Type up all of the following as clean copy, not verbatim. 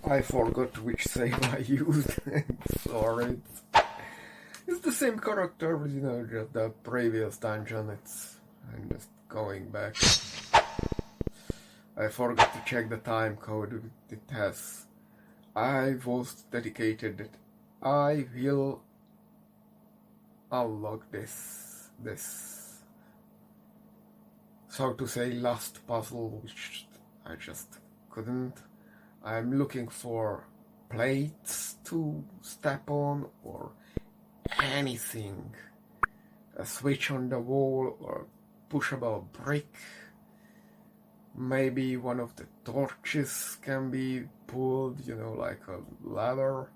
I forgot which save I used. Sorry. It's the same character, just the previous dungeon. I'm just going back. I forgot to check the time code. It has. I was dedicated that I will unlock this, so to say, last puzzle, which I just couldn't. I'm looking for plates to step on or anything. A switch on the wall or pushable brick. Maybe one of the torches can be pulled, like a lever.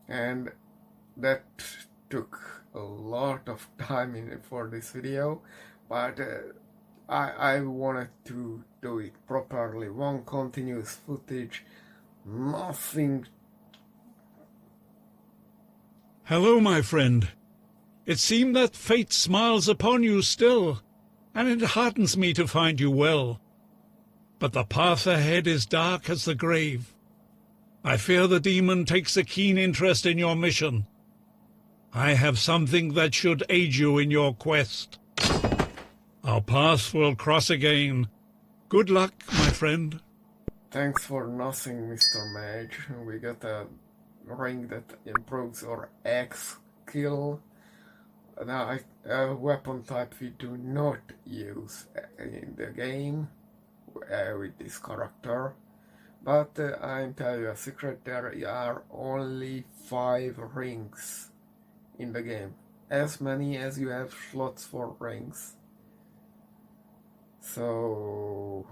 And that took a lot of time for this video, but I wanted to do it properly. One continuous footage, nothing. Hello, my friend. It seemed that fate smiles upon you still, and it heartens me to find you well. But the path ahead is dark as the grave. I fear the demon takes a keen interest in your mission. I have something that should aid you in your quest. Our paths will cross again. Good luck, my friend. Thanks for nothing, Mr. Mage. We got a ring that improves our X skill. Now, a weapon type we do not use in the game with this character. But I'll tell you a secret, there are only 5 rings in the game. As many as you have slots for rings. So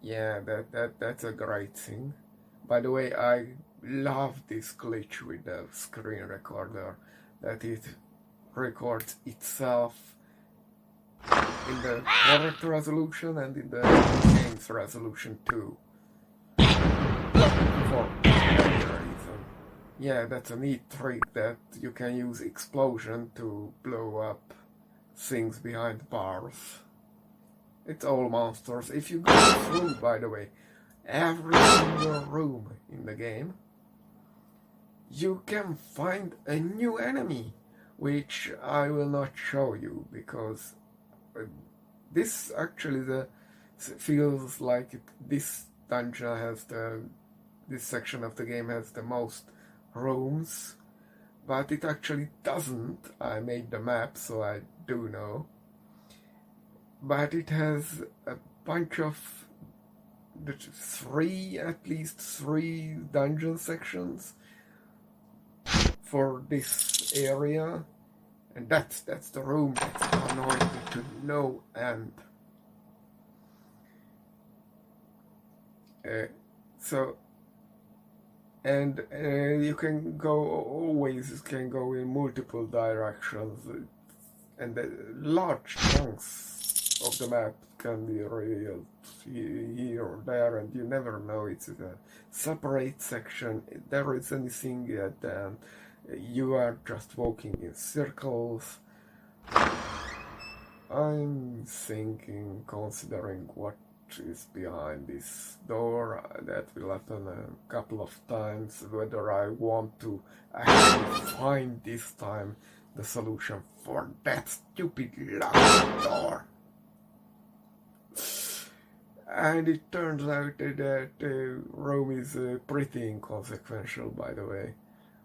yeah, that's a great thing. By the way, I love this glitch with the screen recorder, that it records itself in the correct resolution and in the game's resolution too. For any reason. Yeah, that's a neat trick that you can use explosion to blow up things behind bars. It's all monsters. If you go through, by the way, every single room in the game, you can find a new enemy, which I will not show you because this actually feels like this dungeon has this section of the game has the most rooms, but it actually doesn't. I made the map, so I do know. But it has a bunch of at least three dungeon sections for this area, and that's the room that's annoying to no end. You can go in multiple directions, and large chunks of the map can be revealed here or there, and you never know. It's a separate section. If there is anything yet, then you are just walking in circles. I'm considering what is behind this door. That will happen a couple of times, whether I want to actually find this time the solution for that stupid locked door. And it turns out that Rome is pretty inconsequential, by the way.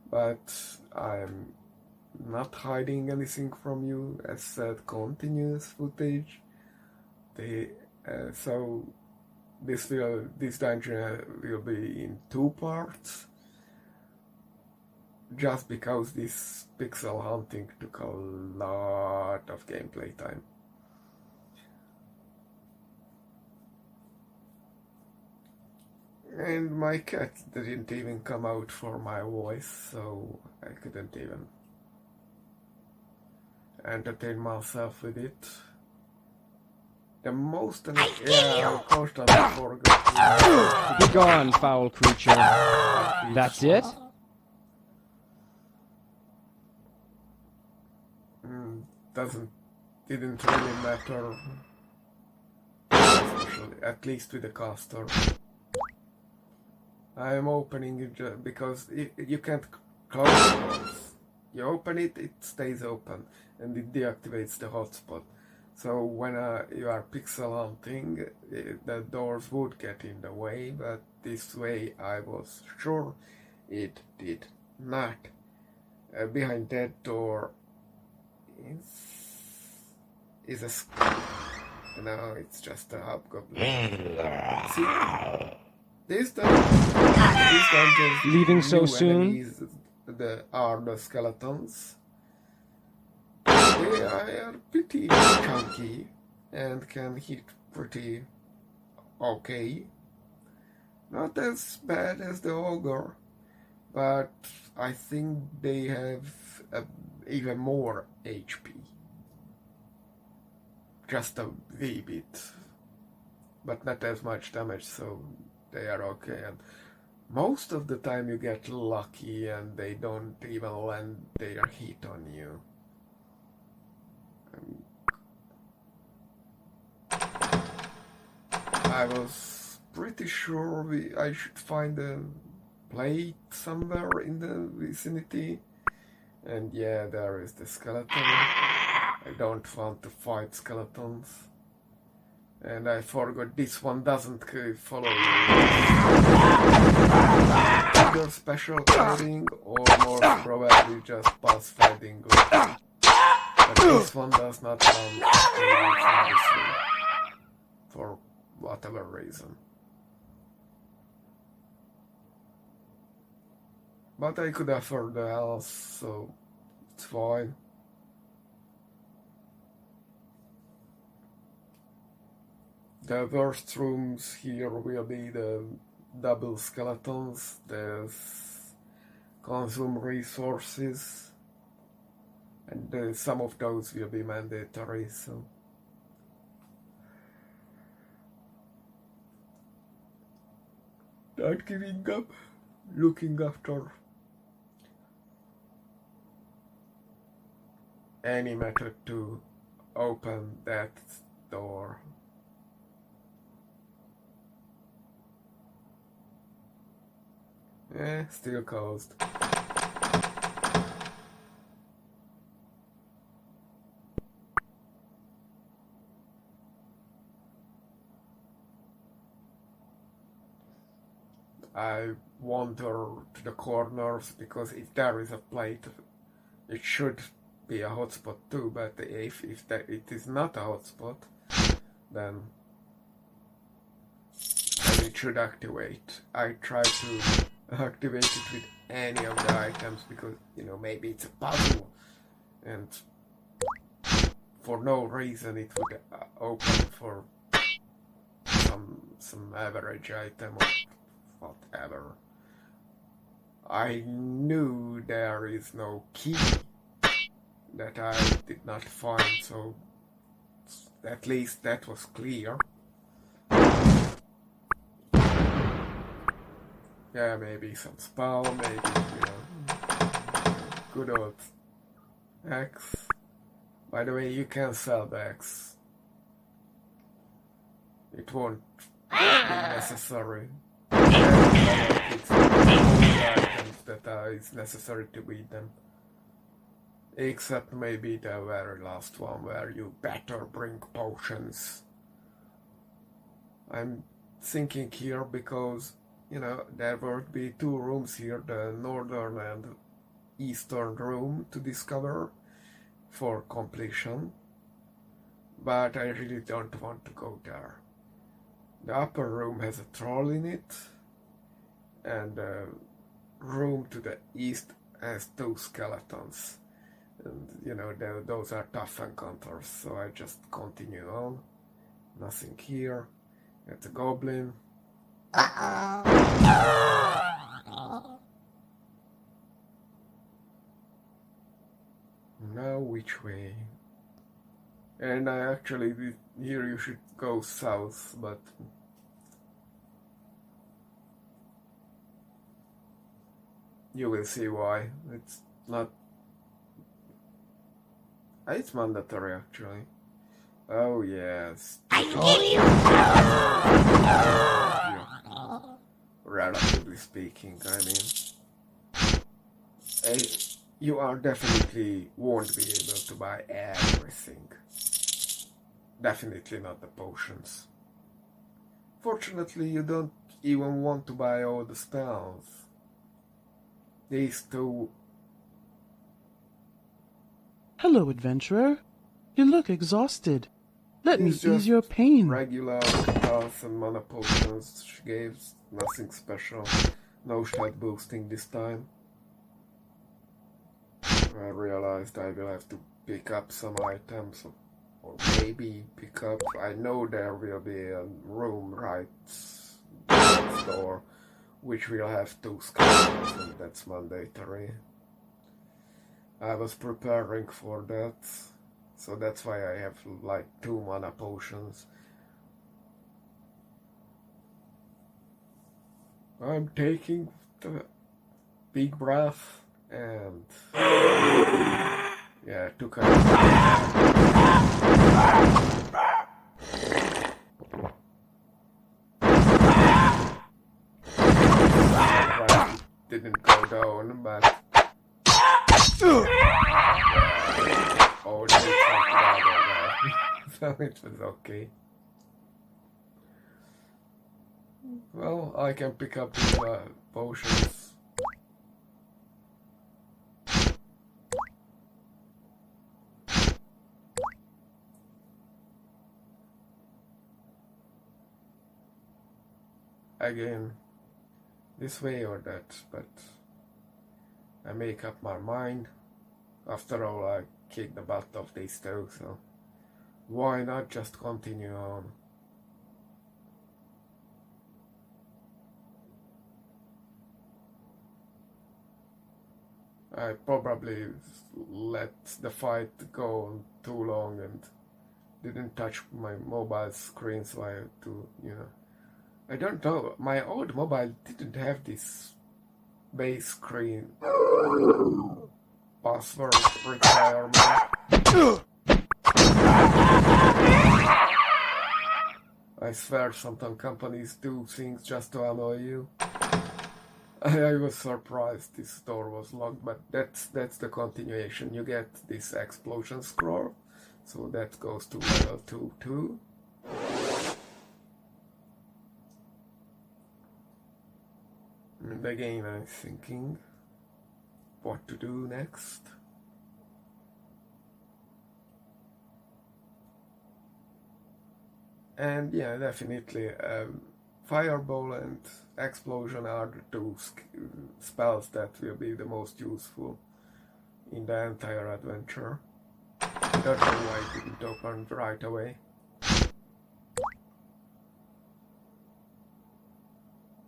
But I'm not hiding anything from you. As said, continuous footage. So this dungeon will be in 2 parts, just because this pixel hunting took a lot of gameplay time. And my cat didn't even come out for my voice, so I couldn't even entertain myself with it. The most of it, I constantly forgot. Be gone, foul creature. That's it? Didn't really matter. Especially, at least with the caster. I'm opening it because you can't close the doors. You open it, it stays open, and it deactivates the hotspot. So when you are pixel hunting, the doors would get in the way, but this way I was sure it did not. Behind that door is a no, it's just a hobgoblin. See, this dungeon Leaving so soon? Are the skeletons. They are pretty chunky and can hit pretty okay. Not as bad as the ogre, but I think they have even more HP. Just a wee bit, but not as much damage, so they are okay. And most of the time you get lucky and they don't even land their hit on you. I was pretty sure I should find a plate somewhere in the vicinity, and yeah, there is the skeleton. I don't want to fight skeletons, and I forgot this one doesn't follow you. Either special coding or more probably just boss fighting good. But this one does not come obviously, for whatever reason. But I could afford the else, so it's fine. The worst rooms here will be the double skeletons, the consume resources, and some of those will be mandatory, so. Not giving up, looking after any method to open that door. Still closed. I wander to the corners because if there is a plate, it should be a hotspot too, but if it is not a hotspot, then it should activate. I try to activate it with any of the items because, you know, maybe it's a puzzle and for no reason it would open for some average item or whatever. I knew there is no key that I did not find, so at least that was clear. Yeah, maybe some spell, maybe, you know, good old axe. By the way, you can sell the axe. It won't be necessary. It's items that is necessary to beat them. Except maybe the very last one where you better bring potions. I'm thinking here because, you know, there would be two rooms here, the northern and eastern room to discover for completion, but I really don't want to go there. The upper room has a troll in it, and the room to the east has two skeletons, and you know, those are tough encounters, so I just continue on. Nothing here. It's a goblin. Now which way? And I actually, here you should go south, but you will see why. It's not. It's mandatory actually. Oh yes. I give you. Right. relatively speaking. I mean, you are definitely won't be able to buy everything. Definitely not the potions. Fortunately, you don't even want to buy all the spells. These two... Hello, adventurer. You look exhausted. Let me These ease just your pain. regular health and mana potions she gave, nothing special. No stat boosting this time. I realized I will have to pick up some items, or maybe pick up... I know there will be a room right next door, which will have 2 skeletons, and that's mandatory. I was preparing for that, so that's why I have like 2 mana potions. I'm taking the big breath and yeah, took a didn't go down, but oh, they talked about it, so it was okay. Well, I can pick up the potions. Again, this way or that, but I make up my mind. After all, I kicked the butt of these two, so why not just continue on? I probably let the fight go on too long and didn't touch my mobile screen, so I had to, I don't know, my old mobile didn't have this base screen password requirement. I swear sometimes companies do things just to annoy you. I was surprised this door was locked, but that's the continuation. You get this explosion scroll, so that goes to level 2 too. And again, I'm thinking what to do next. And yeah, definitely Fireball and Explosion are the 2 spells that will be the most useful in the entire adventure. I don't know why it didn't open right away.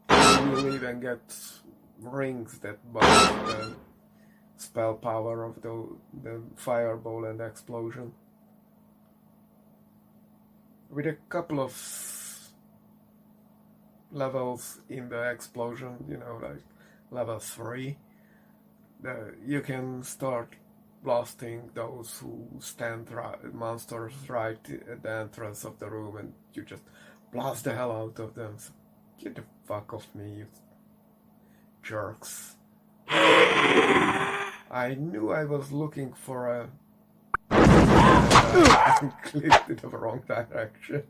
You will even get rings that boost the spell power of the Fireball and Explosion. With a couple of levels in the Explosion, like level 3, you can start blasting those who stand monsters right at the entrance of the room, and you just blast the hell out of them. So get the fuck off me, you jerks. I knew I was looking for a... I clicked in the wrong direction.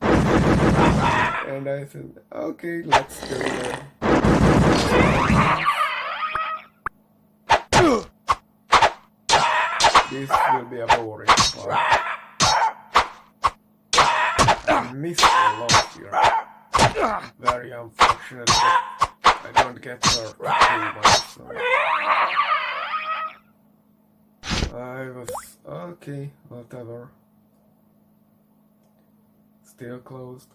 And I said, okay, let's do it. This will be a boring part. I missed a lot here. Very unfortunate that I don't get hurt too much. So. I was... okay, whatever. Still closed.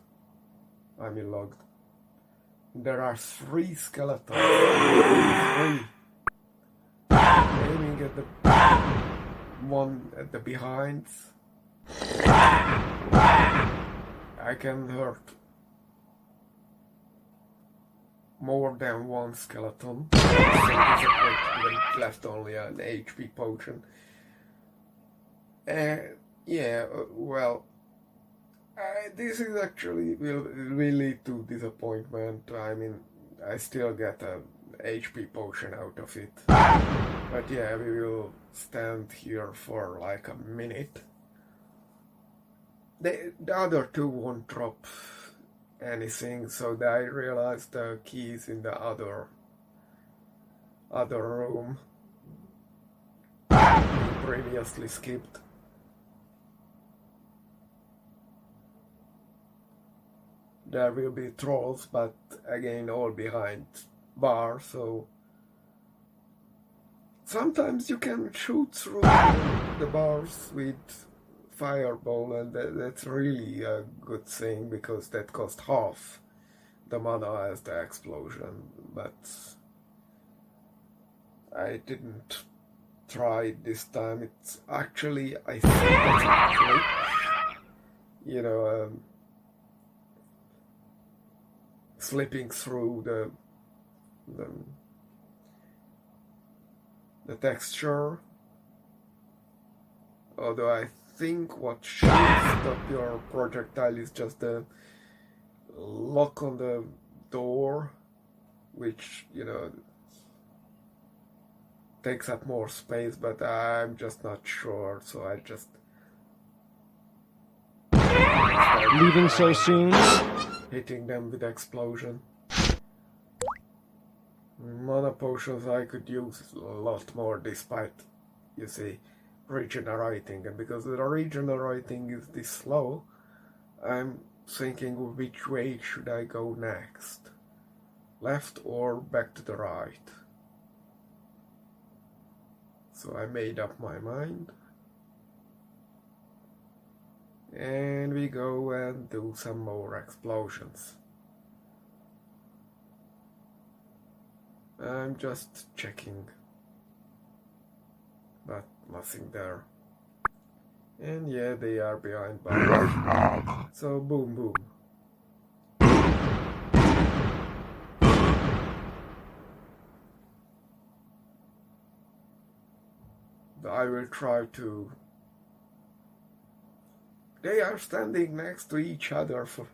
I mean logged. There are 3 skeletons. 3. Aiming at the one at the behinds. I can hurt more than 1 skeleton. So left only an HP potion. Yeah, well, this is actually will lead to disappointment. I mean, I still get a HP potion out of it. But yeah, we will stand here for like a minute. The other two won't drop anything, so I realized the keys in the other room previously skipped. There will be trolls, but again all behind bar, so sometimes you can shoot through the bars with fireball, and that's really a good thing because that cost half the mana as the explosion, but I didn't try it this time. It's actually, I think it's a glitch, you know, slipping through the texture, although I think what should stop your projectile is just the lock on the door, which, you know, takes up more space, but I'm just not sure, so I just Leaving so soon? hitting them with explosion. Mana potions I could use a lot more despite, you see, regenerating, and because the regenerating is this slow, I'm thinking which way should I go next? Left or back to the right? So I made up my mind. And we go and do some more explosions. I'm just checking, but nothing there. And yeah, they are behind bars. So boom boom. I will try to... They are standing next to each other for...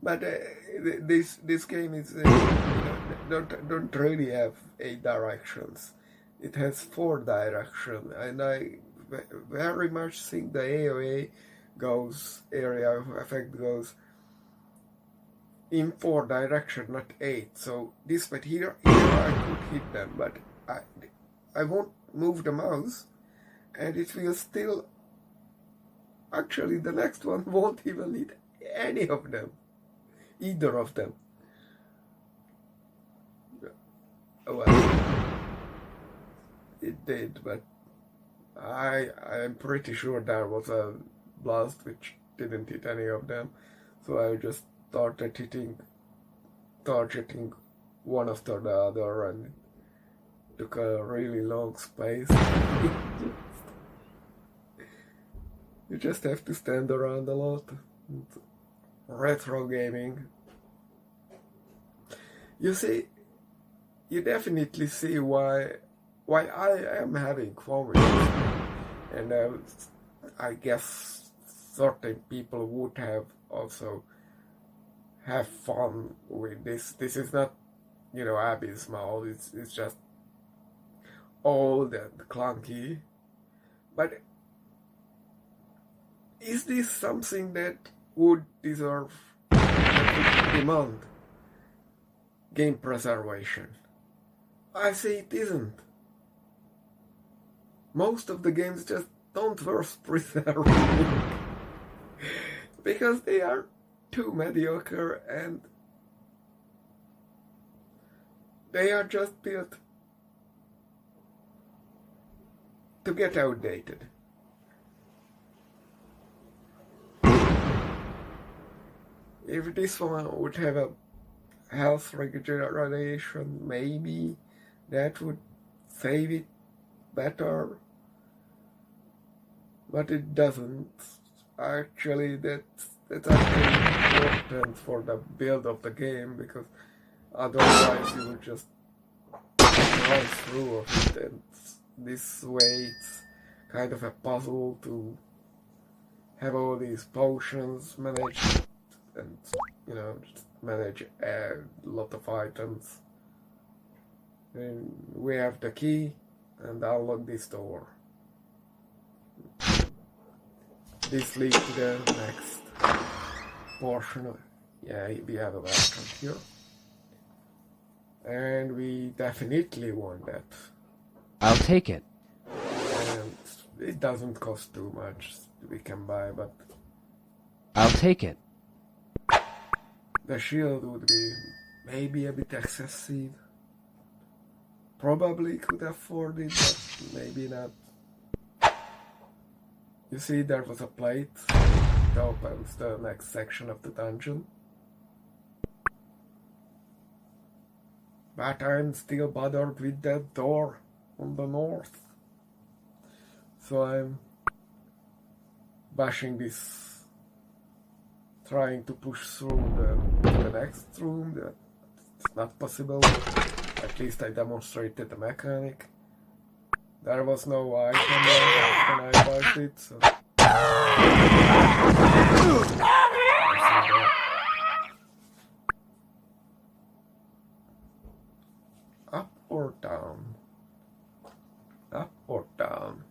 But this game is don't really have 8 directions. It has 4 directions, and I very much think the AoE goes, area of effect goes in 4 directions, not 8. So this, but here I could hit them, but I won't move the mouse, and it will still. Actually, the next one won't even hit any of them. Either of them. Well, it did, but I'm pretty sure there was a blast which didn't hit any of them. So I just started targeting one after the other, and it took a really long space. You just have to stand around a lot. Retro gaming. You see, you definitely see why I am having fun with this. And I guess certain people would have also have fun with this. This is not, you know, abysmal. It's just old and clunky. But is this something that would deserve, that would demand game preservation? I say it isn't. Most of the games just don't worth preserving because they are too mediocre and they are just built to get outdated. If this one would have a health regeneration, maybe that would save it better. But it doesn't. Actually, that's actually important for the build of the game, because otherwise you would just run through it, and this way it's kind of a puzzle to have all these potions managed and, just manage a lot of items. And we have the key, and unlock this door. This leads to the next portion. Yeah, we have a welcome here. And we definitely want that. I'll take it. And it doesn't cost too much. We can buy, but I'll take it. the shield would be maybe a bit excessive. Probably could afford it, but maybe not. You see, there was a plate that opens the next section of the dungeon. But I'm still bothered with that door on the north. So I'm bashing this, trying to push through the next room. That's not possible. At least I demonstrated the mechanic. There was no item left when I bought it, so... Up or down? Up or down?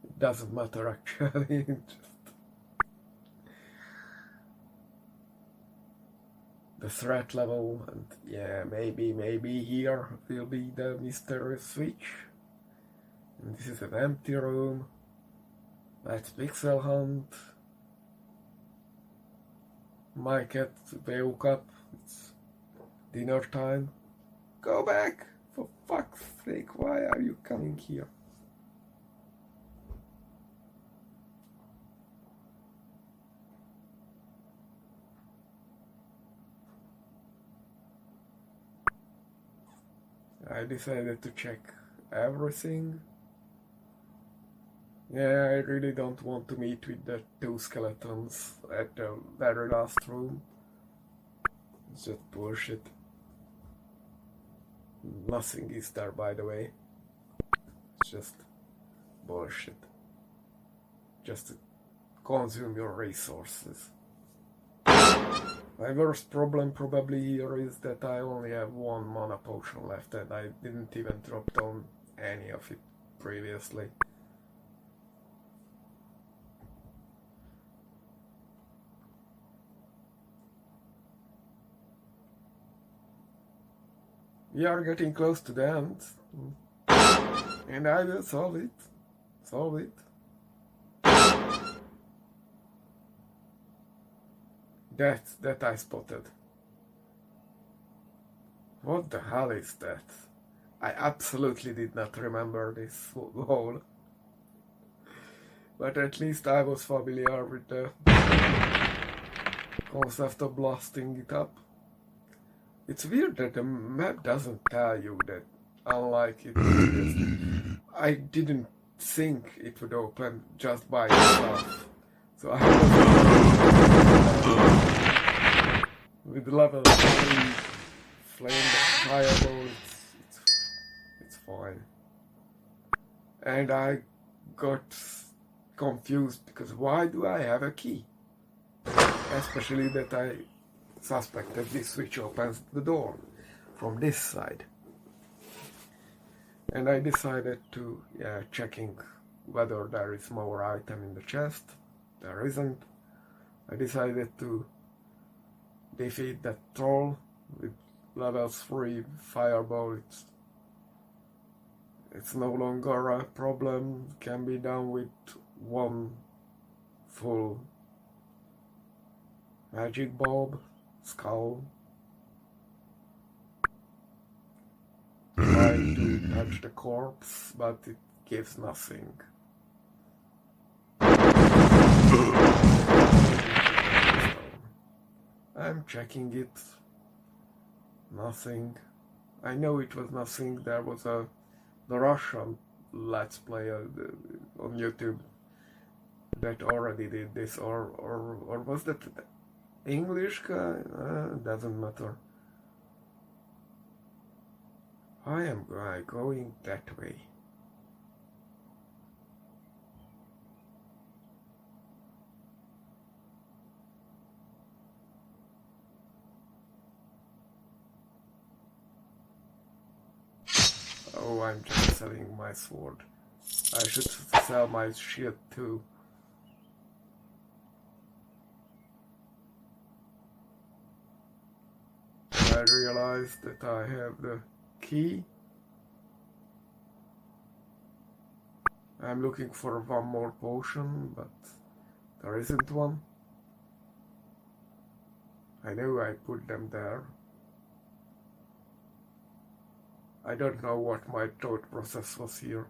It doesn't matter actually. The threat level, and yeah, maybe here will be the mysterious switch. And this is an empty room. Let's pixel hunt. My cat woke up. It's dinner time. Go back! For fuck's sake, why are you coming here? I decided to check everything. Yeah, I really don't want to meet with the two skeletons at the very last room. It's just bullshit. Nothing is there, by the way. It's just bullshit. Just to consume your resources. My worst problem probably here is that I only have one mana potion left and I didn't even drop down any of it previously. We are getting close to the end. And I will solve it. Solve it. That I spotted. What the hell is that? I absolutely did not remember this hole. But at least I was familiar with the concept of blasting it up. It's weird that the map doesn't tell you that, unlike it previously. I didn't think it would open just by itself. So I was with level 3 flame fireball, it's fine. And I got confused because why do I have a key? Especially that I suspected this switch opens the door from this side. And I decided to, checking whether there is more item in the chest. There isn't. I decided to defeat that troll with level 3 fireball. It's no longer a problem. It can be done with one full magic bulb, skull. Trying to touch the corpse, but it gives nothing. I'm checking it. Nothing. I know it was nothing. There was the Russian Let's Player on YouTube that already did this, or was that the English guy? Doesn't matter. I am going that way. Oh, I'm just selling my sword. I should sell my shield too. I realized that I have the key. I'm looking for one more potion, but there isn't one. I know I put them there. I don't know what my thought process was here.